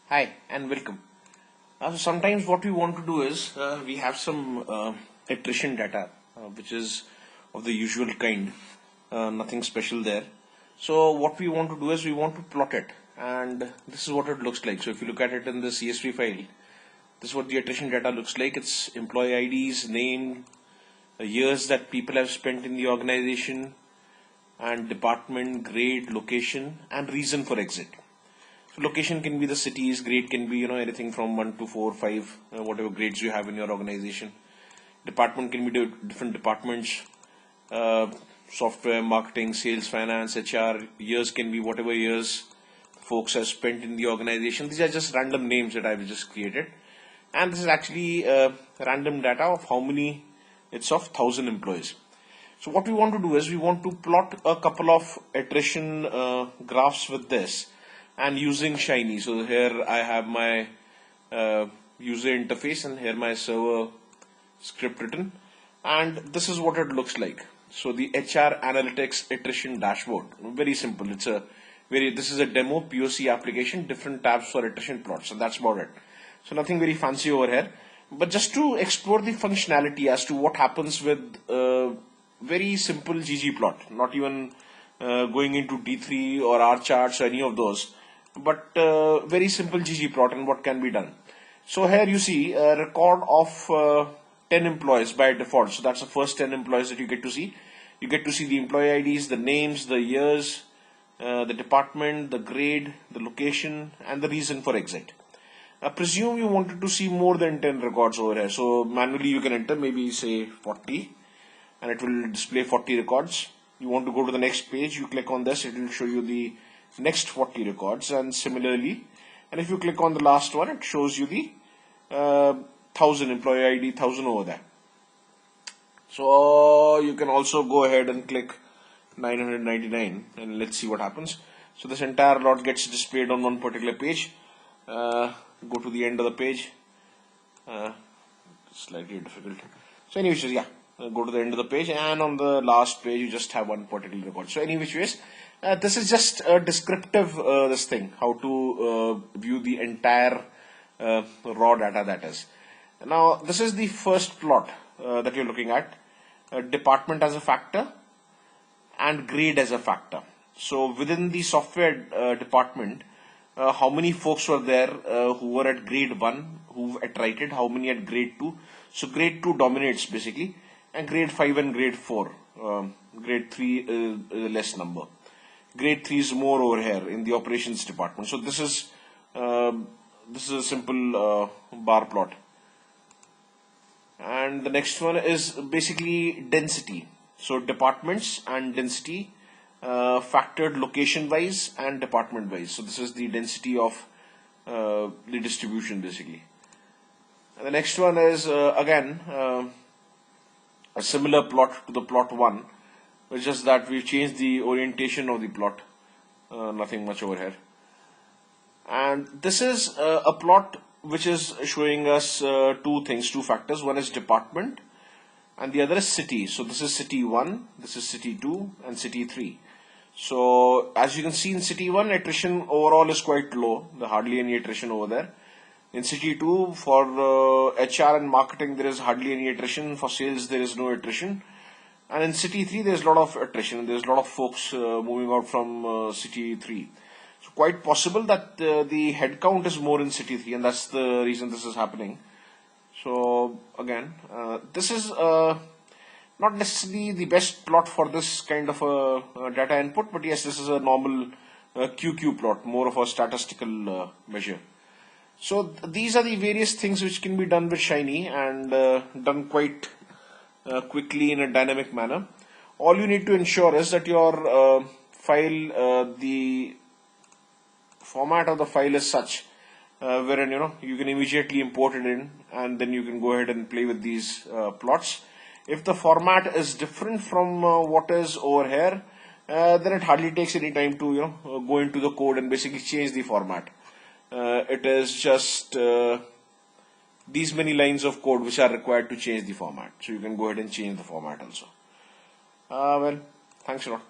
Hi and welcome. So sometimes what we want to do is we have some attrition data, which is of the usual kind, nothing special there. So what we want to do is we want to plot it, and this is what it looks like. So if you look at it in the CSV file, this is what the attrition data looks like. It's employee IDs, name, years that people have spent in the organization, and department, grade, location, and reason for exit. So location can be the cities, grade can be anything from 1 to 4, 5, whatever grades you have in your organization. Department can be different departments, uh, software, marketing, sales, finance, HR. Years can be whatever years folks have spent in the organization. These are just random names that I've just created, and this is actually random data of how many. It's of 1,000 employees. So what we want to do is we want to plot a couple of attrition graphs with this and using Shiny. So here I have my user interface and here my server script written, and this is what it looks like. So the HR Analytics attrition dashboard, very simple. This is a demo POC application, different tabs for attrition plots, and that's about it. So nothing very fancy over here, but just to explore the functionality as to what happens with very simple ggplot, not even going into D3 or R charts or any of those, but very simple ggplot and what can be done. So here you see a record of 10 employees by default. So that's the first 10 employees that you get to see. You get to see the employee IDs, the names, the years, the department, the grade, the location, and the reason for exit. Presume you wanted to see more than 10 records over here. So manually you can enter maybe say 40 and it will display 40 records. You want to go to the next page, you click on this, it will show you the next 40 records, and similarly, and if you click on the last one, it shows you the 1,000 employee ID, 1,000 over there. So you can also go ahead and click 999 and let's see what happens. So this entire lot gets displayed on one particular page. Go to the end of the page. Slightly difficult. So anyways, yeah, go to the end of the page, and on the last page you just have one particular record. So any which ways, this is just a descriptive this thing, how to view the entire raw data, that is. Now this is the first plot that you're looking at. Department as a factor and grade as a factor. So within the software department, how many folks were there who were at grade 1 who've attrited, how many at grade 2. So grade 2 dominates basically, and grade 5 and grade 4. Grade 3 is a less number. Grade 3 is more over here in the operations department. So this is a simple bar plot. And the next one is basically density. So departments and density factored location wise and department wise. So this is the density of the distribution basically. And the next one is again a similar plot to the plot 1, it's just that we've changed the orientation of the plot, nothing much over here. And this is a plot which is showing us two factors. One is department and the other is city. So this is city 1, this is city 2 and city 3. So as you can see in city 1, attrition overall is quite low, there hardly any attrition over there. In city 2, for HR and marketing there is hardly any attrition, for sales there is no attrition. And in city 3 there is a lot of attrition, there is a lot of folks moving out from city 3. So quite possible that the headcount is more in city 3, and that's the reason this is happening. So again, this is not necessarily the best plot for this kind of a data input, but yes, this is a normal QQ plot, more of a statistical measure. So these are the various things which can be done with Shiny and done quite quickly in a dynamic manner. All you need to ensure is that your file, the format of the file is such wherein you can immediately import it in, and then you can go ahead and play with these plots. If the format is different from what is over here, then it hardly takes any time to go into the code and basically change the format. It is just these many lines of code which are required to change the format. So you can go ahead and change the format also. Well, thanks a lot.